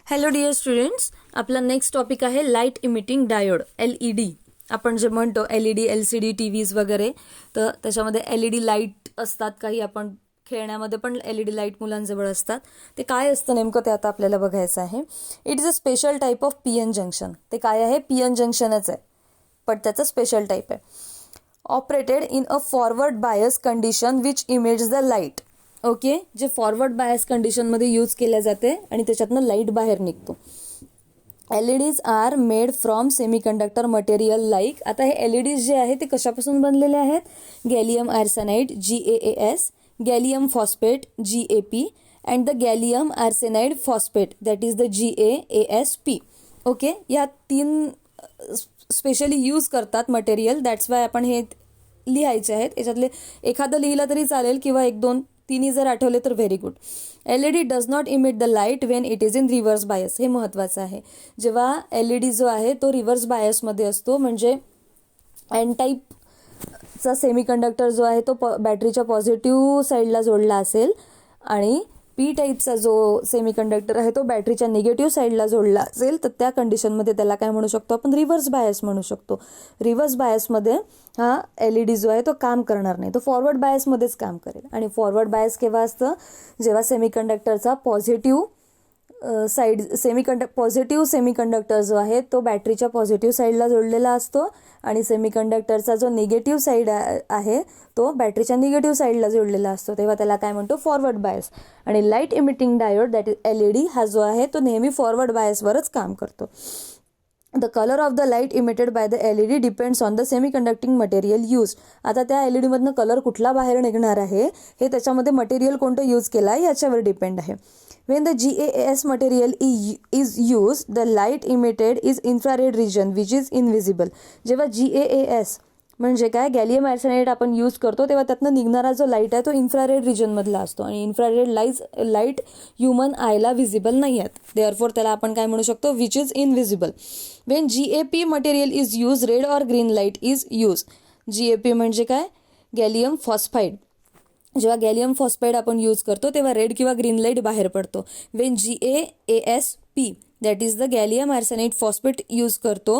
Hello dear students, आपला next topic आहे light emitting diode LED. आपण जे म्हणतो LED, LCD, TVs वगैरे, तर त्याच्यामध्ये LED लाईट असतात. काही आपण खेळण्यामध्ये पण LED लाईट मुलांजवळ असतात. ते काय असतं नेमकं ते आता आपल्याला बघायचं आहे. It is a special type of PN junction. ते काय आहे? PN जंक्शनच आहे, पण त्याचं स्पेशल टाईप आहे. Operated in a forward bias condition which emits the light. Okay, जे फॉरवर्ड बायस कंडिशनमध्ये यूज केल्या जाते आणि त्याच्यातनं लाईट बाहेर निघतो. LEDs are made from semiconductor material like. आता हे LEDs जे आहे ते कशापासून बनलेले आहेत? Gallium arsenide GaAs, gallium phosphate GaP and the gallium arsenide phosphate that is the GaAsP. Okay, या तीन स्पेशली यूज करतात मटेरियल. दॅट्स वाय आपण हे लिहायचे आहेत. याच्यातले एखादं लिहिलं तरी चालेल किंवा एक दोन तिन्ही जर आठवले तर very good. LED does not emit the light Wien it is in reverse bias. हे महत्त्वाचं आहे. जेव्हा LED जो आहे तो रिव्हर्स बायसमध्ये असतो, म्हणजे एन टाईपचा सेमीकंडक्टर जो आहे तो बॅटरीच्या पॉझिटिव्ह साईडला जोडला असेल आणि P टाईपचा जो सेमीकंडक्टर आहे तो बॅटरीच्या निगेटिव्ह साईडला जोडला असेल, तर त्या कंडिशनमध्ये त्याला काय म्हणू शकतो आपण? रिव्हर्स बायस म्हणू शकतो. रिव्हर्स बायसमध्ये हा LED जो आहे तो काम करणार नाही, तो फॉरवर्ड बायसमध्येच काम करेल. आणि फॉरवर्ड बायस केव्हा असतं? जेव्हा सेमीकंडक्टरचा पॉझिटिव्ह पॉझिटिव्ह सेमीकंडक्टर जो आहे तो बॅटरीच्या पॉझिटिव्ह साईडला जोडलेला असतो आणि सेमीकंडक्टरचा जो निगेटिव्ह साईड आहे तो बॅटरीच्या निगेटिव्ह साईडला जोडलेला असतो, तेव्हा त्याला काय म्हणतो? Forward bias. आणि light emitting diode that is LED हा जो आहे तो नेहमी फॉरवर्ड बायसवरच काम करतो. The colour of the light emitted by the LED depends on the semiconducting material use. आता त्या LEDमधनं कलर कुठला बाहेर निघणार आहे हे त्याच्यामध्ये मटेरियल कोणतं यूज केलं आहे याच्यावर डिपेंड आहे. When the GaAs material is used, the light emitted is infrared region which is invisible. जेव्हा GaAs म्हणजे काय? गॅलियम आर्सेनाइड आपण यूज करतो तेव्हा त्यातनं निघणारा जो लाईट आहे तो इन्फ्रारेड रिजनमधला असतो आणि इन्फ्रारेड लाईट ह्युमन आयला व्हिजिबल नाही आहेत. देअरफॉर त्याला आपण काय म्हणू शकतो? Which is invisible. When GaP material is use, red or green light is use. GaP म्हणजे काय? Gallium phosphide. जेव्हा गॅलियम फॉस्फाईड आपण यूज करतो तेव्हा रेड किंवा ग्रीन लाईट बाहेर पडतो. When GaAsP that is the gallium arsenide phosphate use करतो,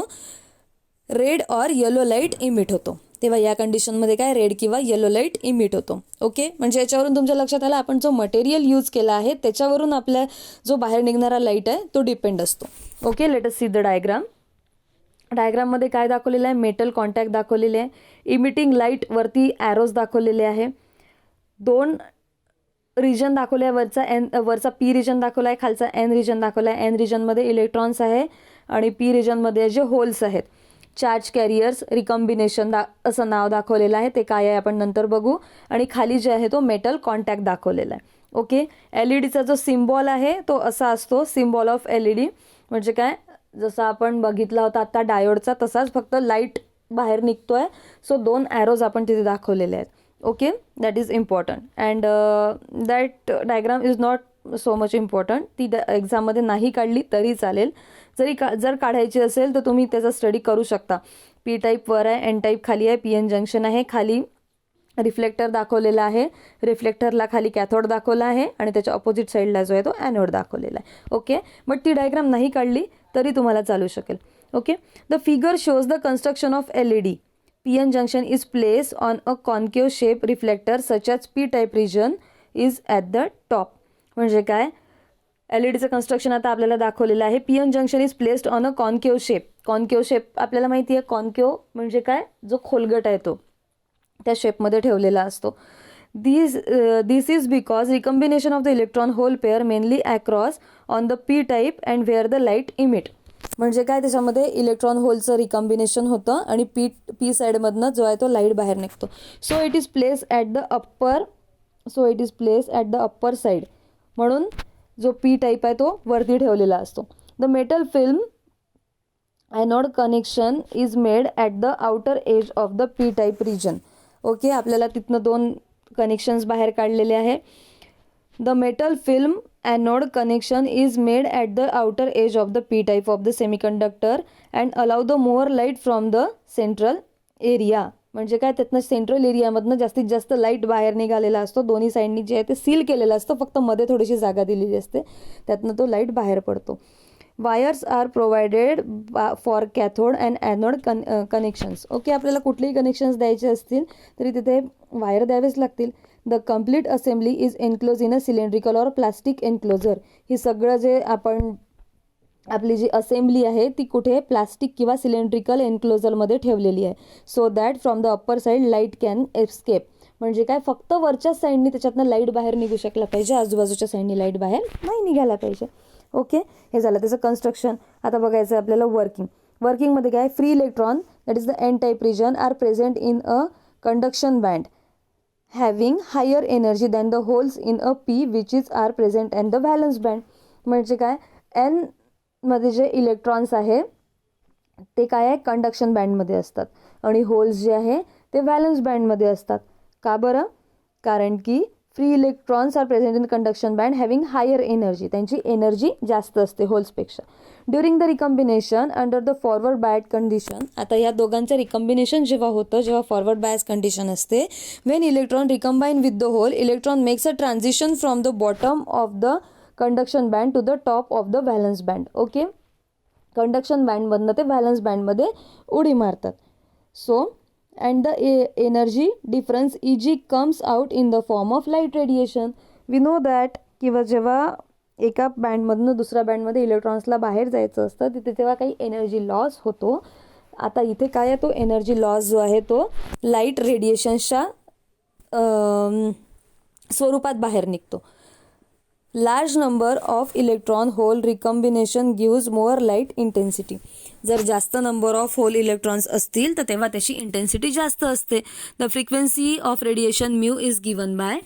red or yellow light emit होतो. तेव्हा या कंडिशनमध्ये काय? रेड किंवा येलो लाईट इमिट होतो. ओके, म्हणजे याच्यावरून तुमच्या लक्षात आलं आपण जो मटेरियल यूज केला आहे त्याच्यावरून आपल्या जो बाहेर निघणारा लाईट आहे तो डिपेंड असतो. Okay, let us see the diagram. डायग्राममध्ये काय दाखवलेलं आहे? मेटल कॉन्टॅक्ट दाखवलेले आहे. इमिटिंग लाईट वरती ॲरोज दाखवलेले आहे. दोन रिजन दाखवले आहे. वरचा P रिजन दाखवला आहे, खालचा N रिजन दाखवला आहे. N रिजनमध्ये इलेक्ट्रॉन्स आहे आणि P रिजनमध्ये जे होल्स आहेत. चार्ज कॅरियर्स रिकॉम्बिनेशन असं नाव दाखवलेलं आहे. ते काय आहे आपण नंतर बघू. आणि खाली जे आहे तो मेटल कॉन्टॅक्ट दाखवलेला आहे. ओके, LEDचा जो सिम्बॉल आहे तो असा असतो, सिम्बॉल ऑफ LED. म्हणजे काय? जसं आपण बघितला होता आता डायोडचा, तसाच फक्त लाईट बाहेर निघतोय. सो दोन ॲरोज आपण तिथे दाखवलेले आहेत. Okay, that is important and that diagram is not so much important. ती एक्झाममध्ये नाही काढली तरी चालेल. जर काढायची असेल तर तुम्ही त्याचा स्टडी करू शकता. P टाईप वर आहे, N टाईप खाली आहे, PN जंक्शन आहे, खाली रिफ्लेक्टर दाखवलेला आहे, रिफ्लेक्टरला खाली कॅथोड दाखवला आहे आणि त्याच्या ऑपोजिट साईडला जो आहे तो ॲनोड दाखवलेला आहे. ओके, बट ती डायग्राम नाही काढली तरी तुम्हाला चालू शकेल. Okay, the figure shows the construction of LED. PN junction is placed on a concave shape reflector such as P type region is at the top. म्हणजे काय? LEDचं कन्स्ट्रक्शन आता आपल्याला दाखवलेलं आहे. PN junction is placed on a concave shape. Concave shape आपल्याला माहिती आहे. Concave म्हणजे काय? जो खोलगट आहे तो त्या शेपमध्ये ठेवलेला असतो. This is because recombination of the electron hole pair mainly across on the P type and where the light emit. म्हणजे काय? त्याच्यामध्ये इलेक्ट्रॉन होलचं रिकॉम्बिनेशन होतं आणि P साईडमधनं जो आहे तो लाईट बाहेर निघतो. So it is place at the upper side. म्हणून जो P टाईप आहे तो वरती ठेवलेला असतो. The metal film anode connection is made at the outer edge of the P type region. Okay, आपल्याला तिथनं दोन कनेक्शन्स बाहेर काढलेले आहे. The metal film anode connection is made at the outer edge of the P type of the semiconductor and allow the more light from the central area. म्हणजे काय, त्यातनं central एरियामधनं जास्तीत जास्त लाईट बाहेर निघालेला असतो. दोन्ही साईडनी जे आहे ते सील केलेलं असतं, फक्त मध्ये थोडीशी जागा दिलेली असते, त्यातनं तो लाईट बाहेर पडतो. Wires are provided for cathode and anode connections. Okay, आपल्याला कुठलेही कनेक्शन्स द्यायचे असतील तरी तिथे वायर द्यावेच लागतील. The complete assembly is enclose in a cylindrical or plastic enclosure. ही सगळं जे आपली जी असेंब्ली आहे ती कुठे, प्लास्टिक किंवा सिलेंड्रिकल एन्क्लोजरमध्ये ठेवलेली आहे. So that from the upper side light can escape. म्हणजे काय, फक्त वरच्याच साईडनी त्याच्यातनं लाईट बाहेर निघू शकला पाहिजे, आजूबाजूच्या साईडनी लाईट बाहेर नाही निघायला पाहिजे. ओके, हे झालं त्याचं कन्स्ट्रक्शन. आता बघायचं आहे आपल्याला वर्किंगमध्ये काय, free electron that is the N type region are present in a conduction band having higher energy than the holes in a P which is are present in the valence band. म्हणजे काय, N मध्ये जे electrons आहे ते काय आहे, conduction बँडमध्ये असतात आणि होल्स जे आहे ते व्हॅलन्स बँडमध्ये असतात. का बरं, कारण की free electrons are present in conduction band having higher energy, त्यांची एनर्जी जास्त असते होल्सपेक्षा. During the recombination under the forward bias condition. आता या दोघांचं रिकम्बिनेशन जेव्हा होतं, जेव्हा फॉरवर्ड बायस कंडिशन असते, when electron recombine with the hole, electron makes a transition from the bottom of the conduction band to the top of the valence band. Okay, conduction बँडमधनं ते valence बँडमध्ये उडी मारतात. So and the energy difference Eg comes out in the form of light radiation. We know that, किंवा जेव्हा एका बँडमधनं दुसऱ्या बँडमध्ये इलेक्ट्रॉन्सला बाहेर जायचं असतं तिथे तेव्हा काही एनर्जी लॉस होतो. आता इथे काय आहे, तो एनर्जी लॉस जो आहे तो लाईट रेडिएशन्सच्या स्वरूपात बाहेर निघतो. Large number of electron hole recombination gives more light intensity. जर जास्त नंबर ऑफ होल इलेक्ट्रॉन्स असतील तर तेव्हा त्याची इंटेन्सिटी जास्त असते. The frequency of radiation mu is given by,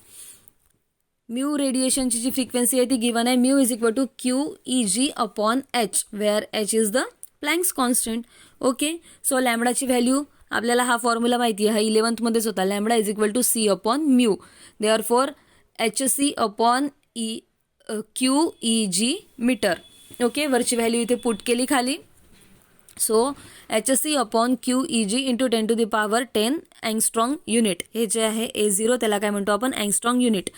mu रेडिएशनची जी फ्रिक्वेन्सी आहे ती गिवन आहे, mu is equal to QEg upon H, where H is the Planck's constant. Okay, so लॅम्बडाची व्हॅल्यू आपल्याला हा फॉर्म्युला माहिती आहे, हा 11th होता. Lambda is equal to C upon mu, therefore HC upon QEg metre. Okay, वरची value इथे put केली खाली. So HC upon QEg into 10 to the power 10 angstrom unit. हे जे आहे A0 त्याला काय म्हणतो आपण, angstrom unit.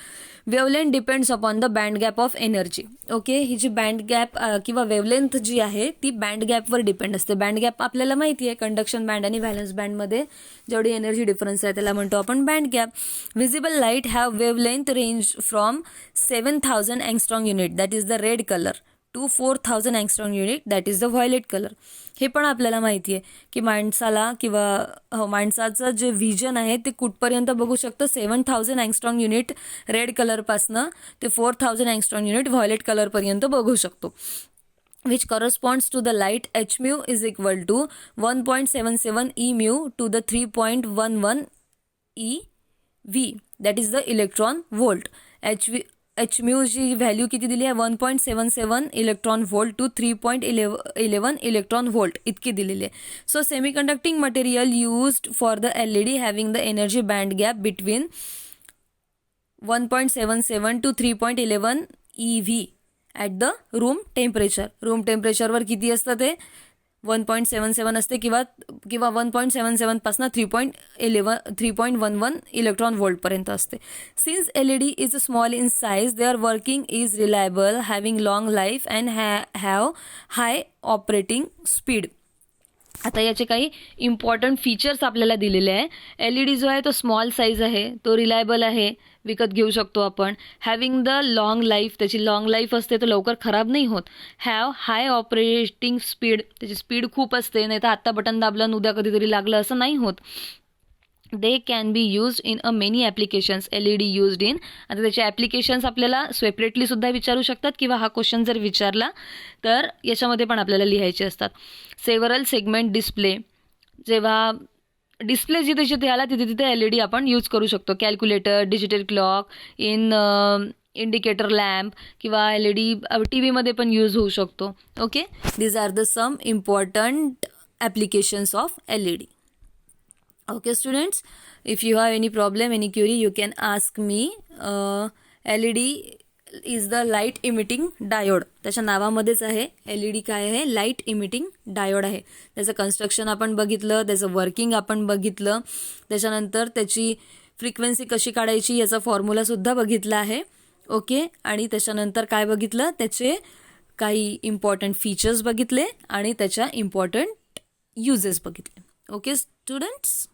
Wavelength depends upon the band gap of energy. Okay, ही जी बँड गॅप किंवा वेवलेंथ जी आहे ती बँड गॅपवर डिपेंड असते. बँड गॅप आपल्याला माहिती आहे, कंडक्शन बँड आणि व्हॅलन्स बँडमध्ये जेवढी एनर्जी डिफरन्स आहे त्याला म्हणतो आपण band gap. Visible light have wavelength range from 7000 angstrom unit that is the red colour to 4000 angstrom unit that is the violet colour. हे पण आपल्याला माहिती आहे की माणसाला किंवा माणसाचं जे व्हिजन आहे ते कुठपर्यंत बघू शकतं, 7000 अँगस्ट्रॉंग युनिट रेड कलरपासनं ते 4000 अँगस्ट्रॉंग युनिट व्हायलेट कलरपर्यंत बघू शकतो. which corresponds to the light h mu is equal to 1.77 e mu to the 3.11 eV, that is the electron volt. h mu ची व्हॅल्यू किती दिली आहे, 1.77 electron volt to 3.11 electron volt इतकी दिलेली आहे. So semiconducting material used for the LED having the energy band gap between 1.77 to 3.11 eV at the room temperature. Room टेम्परेचरवर किती असतं ते 1.77 असते किंवा 1.77 पासून 3.11 इलेक्ट्रॉन व्होल्टपर्यंत असते. Since LED is small in size, their working is reliable, having long life and have high operating speed. आता याचे काही इम्पॉर्टंट फीचर्स आपल्याला दिलेले आहे. LED जो आहे तो स्मॉल साईज आहे, तो रिलायबल आहे, विकत घेऊ शकतो आपण. हॅव्हिंग द लॉंग लाईफ, त्याची लॉंग लाईफ असते तर लवकर खराब नाही होत. हॅव हाय ऑपरेटिंग स्पीड, त्याची स्पीड खूप असते, नाही तर आत्ता बटन दाबलं उद्या कधीतरी लागलं असं नाही होत. They can be used in a many applications. LED used in, आता त्याचे ॲप्लिकेशन्स आपल्याला सेपरेटली सुद्धा विचारू शकतात किंवा हा क्वेश्चन जर विचारला तर याच्यामध्ये पण आपल्याला लिहायचे असतात. सेव्हरल सेगमेंट डिस्प्ले, जेव्हा डिस्प्ले जिथे जिथे आला तिथे तिथे LED आपण यूज करू शकतो. Calculator, digital clock, indicator lamp किंवा LED TV पण यूज होऊ शकतो. Okay, these are the some important applications of LED. Okay students, if you have any problem, any query, you can ask me. LED is the light emitting diode. त्याच्या नावामध्येच आहे LED काय आहे, light emitting diode आहे. त्याचं construction आपण बघितलं, त्याचं working आपण बघितलं, त्याच्यानंतर त्याची फ्रिक्वेन्सी कशी काढायची याचा फॉर्म्युला सुद्धा बघितला आहे. ओके, आणि त्याच्यानंतर काय बघितलं, त्याचे काही इम्पॉर्टंट फीचर्स बघितले आणि त्याच्या इम्पॉर्टंट युजेस बघितले. Okay students.